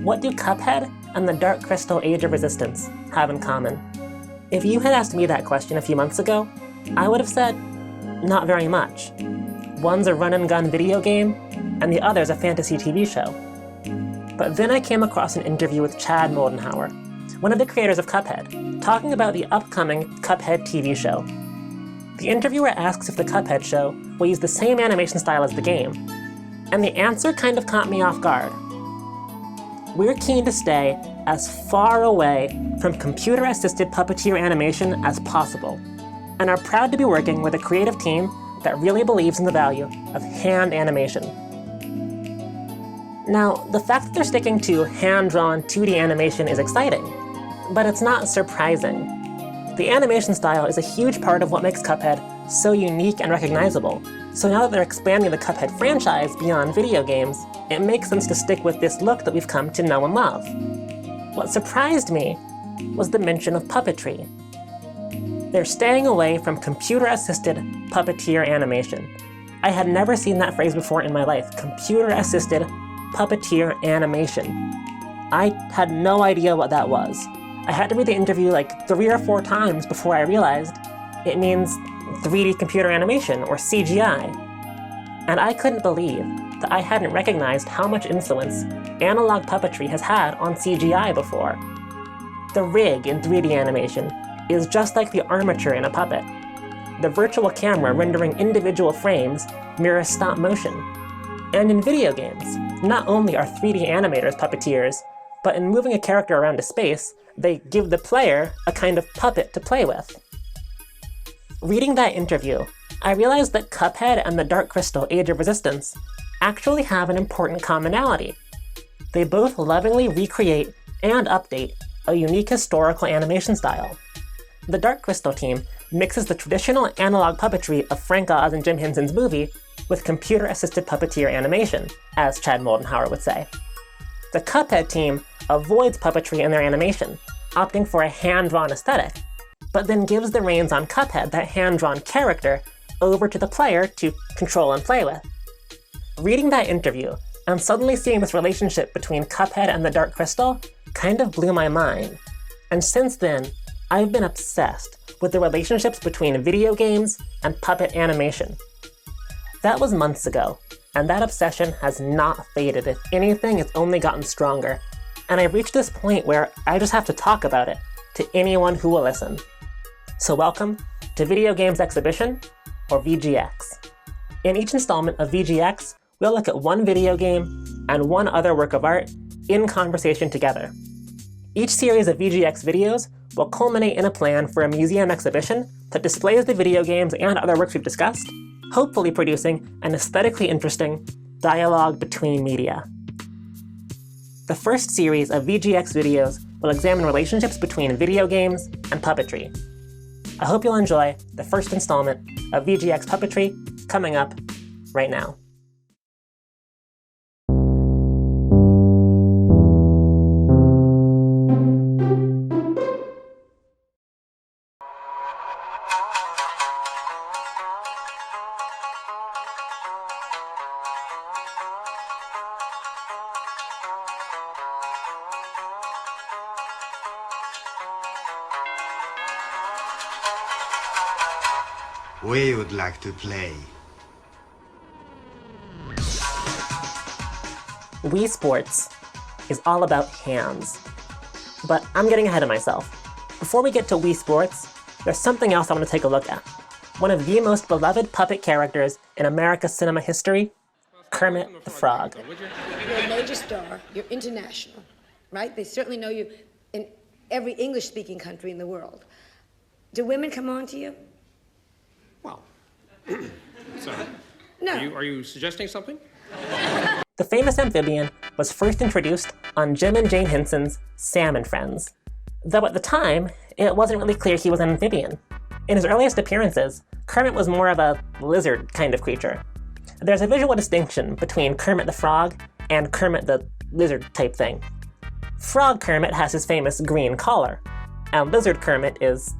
What do Cuphead and the Dark Crystal Age of Resistance have in common? If you had asked me that question a few months ago, I would have said, not very much. One's a run-and-gun video game, and the other's a fantasy TV show. But then I came across an interview with Chad Moldenhauer, one of the creators of Cuphead, talking about the upcoming Cuphead TV show. The interviewer asks if the Cuphead show will use the same animation style as the game, and the answer kind of caught me off guard. We're keen to stay as far away from computer-assisted puppeteer animation as possible, and are proud to be working with a creative team that really believes in the value of hand animation. Now, the fact that they're sticking to hand-drawn 2D animation is exciting, but it's not surprising. The animation style is a huge part of what makes Cuphead so unique and recognizable, so now that they're expanding the Cuphead franchise beyond video games, it makes sense to stick with this look that we've come to know and love. What surprised me was the mention of puppetry. They're staying away from computer-assisted puppeteer animation. I had never seen that phrase before in my life, computer-assisted puppeteer animation. I had no idea what that was. I had to read the interview like 3 or 4 times before I realized it means 3D computer animation, or CGI. And I couldn't believe that I hadn't recognized how much influence analog puppetry has had on CGI before. The rig in 3D animation is just like the armature in a puppet. The virtual camera rendering individual frames mirrors stop motion. And in video games, not only are 3D animators puppeteers, but in moving a character around a space, they give the player a kind of puppet to play with. Reading that interview, I realized that Cuphead and the Dark Crystal Age of Resistance actually have an important commonality. They both lovingly recreate and update a unique historical animation style. The Dark Crystal team mixes the traditional analog puppetry of Frank Oz and Jim Henson's movie with computer-assisted puppeteer animation, as Chad Moldenhauer would say. The Cuphead team avoids puppetry in their animation, opting for a hand-drawn aesthetic, but then gives the reins on Cuphead, that hand-drawn character, over to the player to control and play with. Reading that interview, and suddenly seeing this relationship between Cuphead and the Dark Crystal kind of blew my mind. And since then, I've been obsessed with the relationships between video games and puppet animation. That was months ago, and that obsession has not faded. If anything, it's only gotten stronger. And I've reached this point where I just have to talk about it to anyone who will listen. So welcome to Video Games Exhibition, or VGX. In each installment of VGX, we'll look at one video game and one other work of art in conversation together. Each series of VGX videos will culminate in a plan for a museum exhibition that displays the video games and other works we've discussed, hopefully producing an aesthetically interesting dialogue between media. The first series of VGX videos will examine relationships between video games and puppetry. I hope you'll enjoy the first installment of VGX Puppetry coming up right now. We would like to play. Wii Sports is all about hands. But I'm getting ahead of myself. Before we get to Wii Sports, there's something else I want to take a look at. One of the most beloved puppet characters in America's cinema history, Kermit the Frog. You're a major star, you're international, right? They certainly know you in every English-speaking country in the world. Do women come on to you? Well, so, No. are you suggesting something? The famous amphibian was first introduced on Jim and Jane Henson's Sam and Friends. Though at the time, it wasn't really clear he was an amphibian. In his earliest appearances, Kermit was more of a lizard kind of creature. There's a visual distinction between Kermit the Frog and Kermit the Lizard type thing. Frog Kermit has his famous green collar, and Lizard Kermit is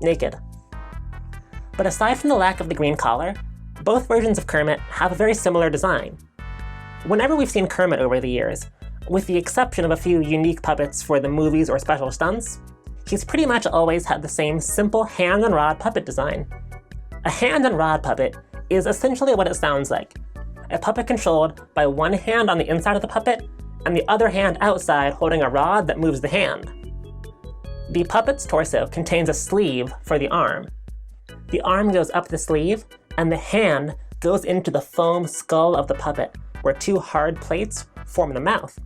naked. But aside from the lack of the green collar, both versions of Kermit have a very similar design. Whenever we've seen Kermit over the years, With the exception of a few unique puppets for the movies or special stunts, he's pretty much always had the same simple hand and rod puppet design. A hand and rod puppet is essentially what it sounds like. A puppet controlled by one hand on the inside of the puppet and the other hand outside holding a rod that moves the hand. The puppet's torso contains a sleeve for the arm. The arm goes up the sleeve, and the hand goes into the foam skull of the puppet, where two hard plates form the mouth.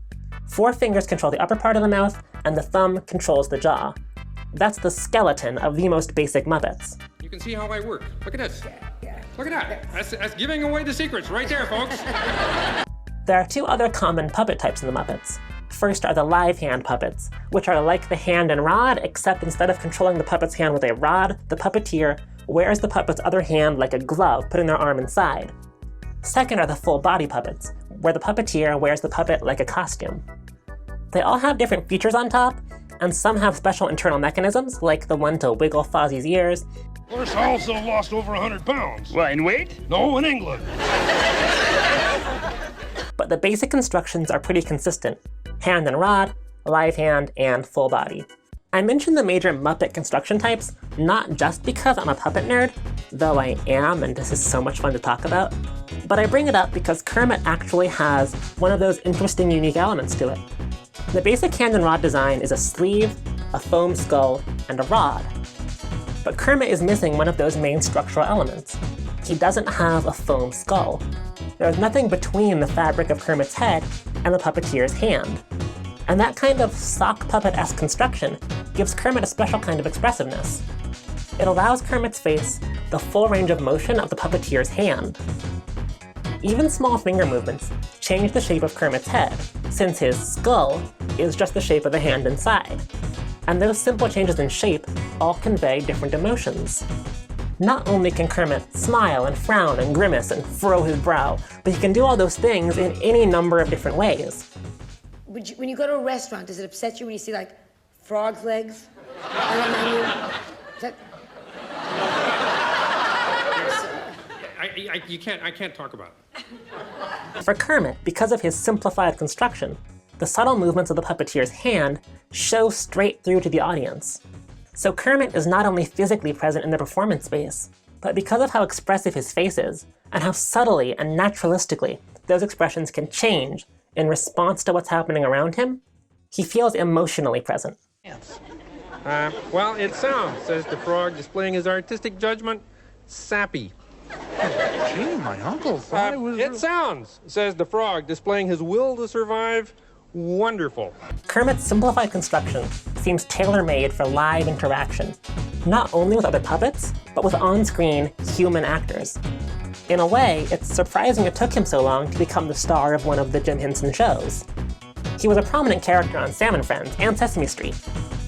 4 fingers control the upper part of the mouth, and the thumb controls the jaw. That's the skeleton of the most basic Muppets. You can see how I work. Look at this. Look at that. That's giving away the secrets right there, folks. There are 2 other common puppet types in the Muppets. First are the live hand puppets, which are like the hand and rod, except instead of controlling the puppet's hand with a rod, the puppeteer wears the puppet's other hand like a glove, putting their arm inside. Second are the full body puppets, where the puppeteer wears the puppet like a costume. They all have different features on top, and some have special internal mechanisms, like the one to wiggle Fozzie's ears. Of course, I also lost over 100 pounds. What, in weight? No, in England. But the basic constructions are pretty consistent: hand and rod, live hand, and full body. I mentioned the major Muppet construction types not just because I'm a puppet nerd, though I am and this is so much fun to talk about, but I bring it up because Kermit actually has one of those interesting unique elements to it. The basic hand and rod design is a sleeve, a foam skull, and a rod. But Kermit is missing one of those main structural elements. He doesn't have a foam skull. There's nothing between the fabric of Kermit's head and the puppeteer's hand. And that kind of sock puppet-esque construction gives Kermit a special kind of expressiveness. It allows Kermit's face the full range of motion of the puppeteer's hand. Even small finger movements change the shape of Kermit's head, since his skull is just the shape of the hand inside. And those simple changes in shape all convey different emotions. Not only can Kermit smile and frown and grimace and furrow his brow, but he can do all those things in any number of different ways. When you go to a restaurant, does it upset you when you see, like, frog's legs on the menu? Is that... I can't talk about it. For Kermit, because of his simplified construction, the subtle movements of the puppeteer's hand show straight through to the audience. So Kermit is not only physically present in the performance space, but because of how expressive his face is, and how subtly and naturalistically those expressions can change in response to what's happening around him, he feels emotionally present. Well, it sounds, says the frog, displaying his artistic judgment, sappy. Gee, my uncle thought it was... It sounds, says the frog, displaying his will to survive, wonderful. Kermit's simplified construction seems tailor-made for live interaction, not only with other puppets, but with on-screen human actors. In a way, it's surprising it took him so long to become the star of one of the Jim Henson shows. He was a prominent character on Sam and Friends and Sesame Street,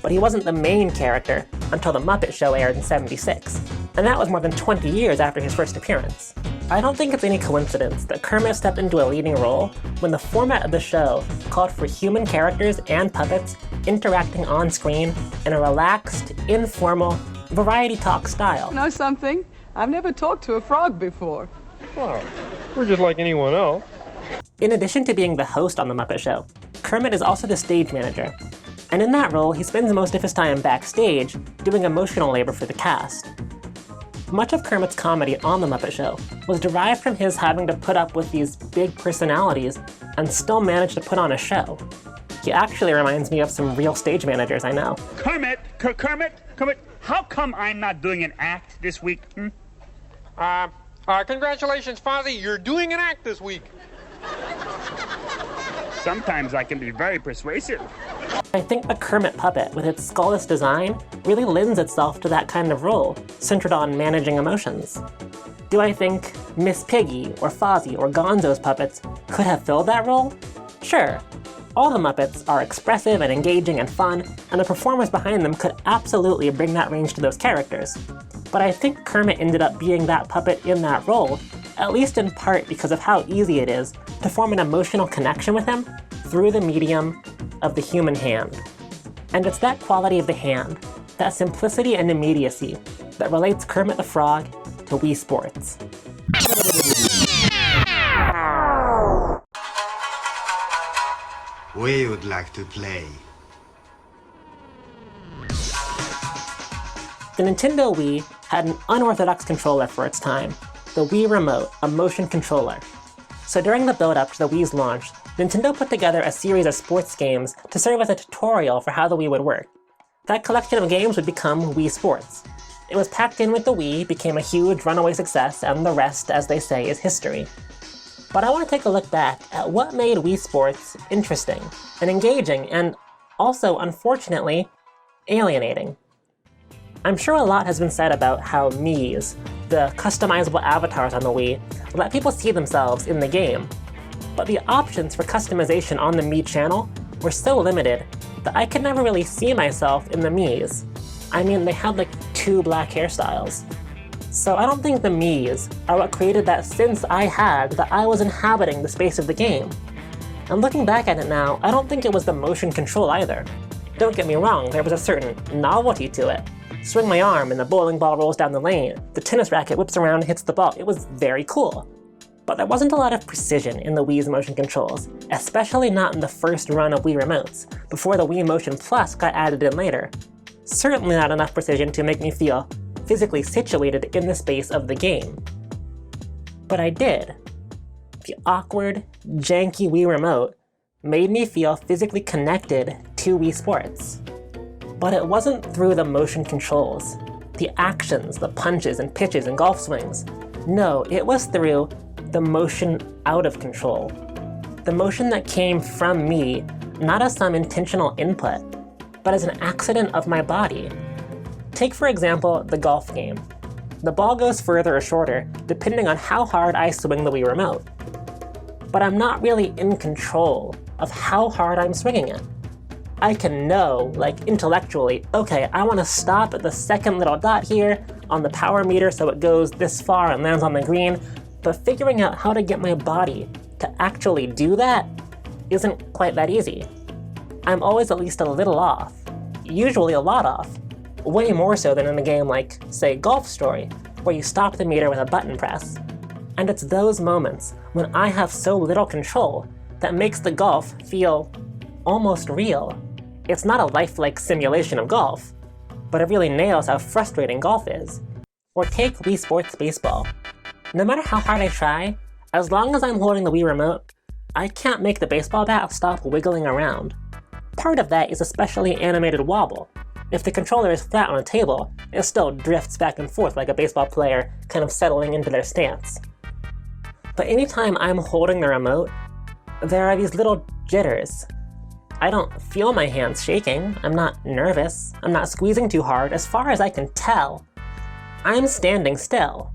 but he wasn't the main character until The Muppet Show aired in '76, and that was more than 20 years after his first appearance. I don't think it's any coincidence that Kermit stepped into a leading role when the format of the show called for human characters and puppets interacting on screen in a relaxed, informal, variety talk style. Know something? I've never talked to a frog before. Well, we're just like anyone else. In addition to being the host on The Muppet Show, Kermit is also the stage manager. And in that role, he spends most of his time backstage doing emotional labor for the cast. Much of Kermit's comedy on The Muppet Show was derived from his having to put up with these big personalities and still manage to put on a show. He actually reminds me of some real stage managers I know. Kermit, how come I'm not doing an act this week? Congratulations, Fozzie, you're doing an act this week. Sometimes I can be very persuasive. I think the Kermit puppet, with its skullless design, really lends itself to that kind of role, centered on managing emotions. Do I think Miss Piggy, or Fozzie, or Gonzo's puppets could have filled that role? Sure. All the Muppets are expressive and engaging and fun, and the performers behind them could absolutely bring that range to those characters. But I think Kermit ended up being that puppet in that role, at least in part because of how easy it is to form an emotional connection with him through the medium of the human hand. And it's that quality of the hand, that simplicity and immediacy, that relates Kermit the Frog to Wii Sports. We would like to play. The Nintendo Wii had an unorthodox controller for its time, the Wii Remote, a motion controller. So during the build-up to the Wii's launch, Nintendo put together a series of sports games to serve as a tutorial for how the Wii would work. That collection of games would become Wii Sports. It was packed in with the Wii, became a huge runaway success, and the rest, as they say, is history. But I want to take a look back at what made Wii Sports interesting and engaging, and also, unfortunately, alienating. I'm sure a lot has been said about how Miis, the customizable avatars on the Wii, let people see themselves in the game. But the options for customization on the Mii channel were so limited that I could never really see myself in the Miis. I mean, they had like 2 black hairstyles. So I don't think the Miis are what created that sense I had that I was inhabiting the space of the game. And looking back at it now, I don't think it was the motion control either. Don't get me wrong, there was a certain novelty to it. Swing my arm and the bowling ball rolls down the lane, the tennis racket whips around and hits the ball. It was very cool. But there wasn't a lot of precision in the Wii's motion controls, especially not in the first run of Wii remotes, before the Wii Motion Plus got added in later. Certainly not enough precision to make me feel physically situated in the space of the game. But I did. The awkward, janky Wii Remote made me feel physically connected to Wii Sports. But it wasn't through the motion controls, the actions, the punches and pitches and golf swings. No, it was through the motion out of control. The motion that came from me, not as some intentional input, but as an accident of my body. Take, for example, the golf game. The ball goes further or shorter, depending on how hard I swing the Wii Remote. But I'm not really in control of how hard I'm swinging it. I can know, like intellectually, okay, I want to stop at the second little dot here on the power meter so it goes this far and lands on the green, but figuring out how to get my body to actually do that isn't quite that easy. I'm always at least a little off, usually a lot off, way more so than in a game like, say, Golf Story, where you stop the meter with a button press. And it's those moments when I have so little control that makes the golf feel almost real. It's not a lifelike simulation of golf, but it really nails how frustrating golf is. Or take Wii Sports Baseball. No matter how hard I try, as long as I'm holding the Wii Remote, I can't make the baseball bat stop wiggling around. Part of that is a specially animated wobble. If the controller is flat on a table, it still drifts back and forth like a baseball player kind of settling into their stance. But anytime I'm holding the remote, there are these little jitters. I don't feel my hands shaking, I'm not nervous, I'm not squeezing too hard, as far as I can tell. I'm standing still.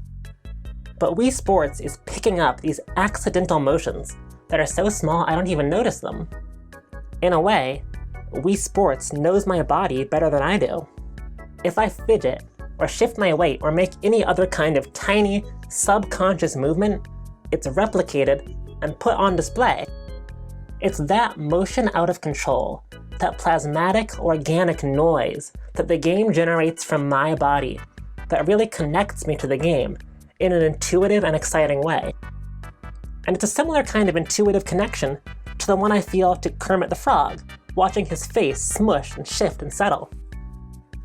But Wii Sports is picking up these accidental motions that are so small I don't even notice them. In a way, Wii Sports knows my body better than I do. If I fidget, or shift my weight, or make any other kind of tiny, subconscious movement, it's replicated and put on display. It's that motion out of control, that plasmatic, organic noise that the game generates from my body that really connects me to the game in an intuitive and exciting way. And it's a similar kind of intuitive connection to the one I feel to Kermit the Frog, watching his face smush and shift and settle.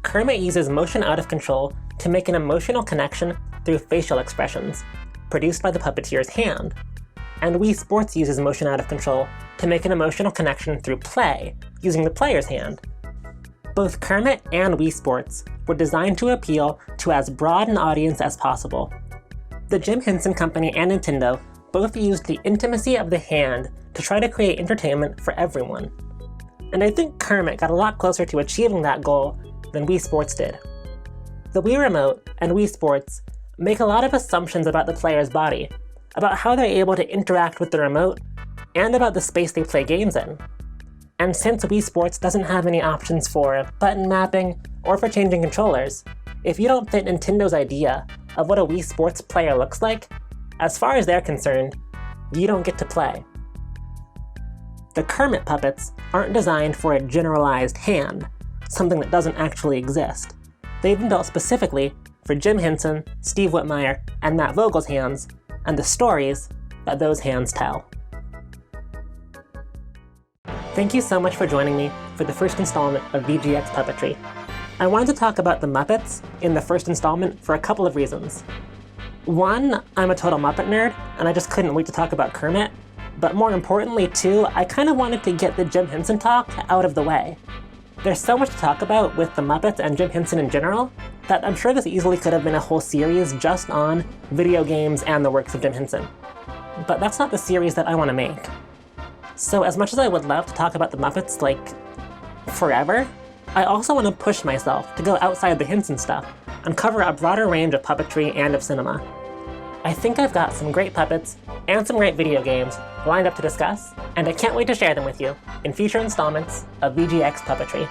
Kermit uses motion out of control to make an emotional connection through facial expressions, produced by the puppeteer's hand. And Wii Sports uses motion out of control to make an emotional connection through play, using the player's hand. Both Kermit and Wii Sports were designed to appeal to as broad an audience as possible. The Jim Henson Company and Nintendo both used the intimacy of the hand to try to create entertainment for everyone. And I think Kermit got a lot closer to achieving that goal than Wii Sports did. The Wii Remote and Wii Sports make a lot of assumptions about the player's body, about how they're able to interact with the remote, and about the space they play games in. And since Wii Sports doesn't have any options for button mapping or for changing controllers, if you don't fit Nintendo's idea of what a Wii Sports player looks like, as far as they're concerned, you don't get to play. The Kermit puppets aren't designed for a generalized hand, something that doesn't actually exist. They've been built specifically for Jim Henson, Steve Whitmire, and Matt Vogel's hands, and the stories that those hands tell. The Thank you so much for joining me for the first installment of VGX Puppetry. I wanted to talk about the Muppets in the first installment for a couple of reasons. One, I'm a total Muppet nerd, and I just couldn't wait to talk about Kermit. But more importantly, too, I kind of wanted to get the Jim Henson talk out of the way. There's so much to talk about with the Muppets and Jim Henson in general that I'm sure this easily could have been a whole series just on video games and the works of Jim Henson. But that's not the series that I want to make. So as much as I would love to talk about the Muppets, like, forever, I also want to push myself to go outside the Henson stuff and cover a broader range of puppetry and of cinema. I think I've got some great puppets and some great video games lined up to discuss, and I can't wait to share them with you in future installments of VGX Puppetry.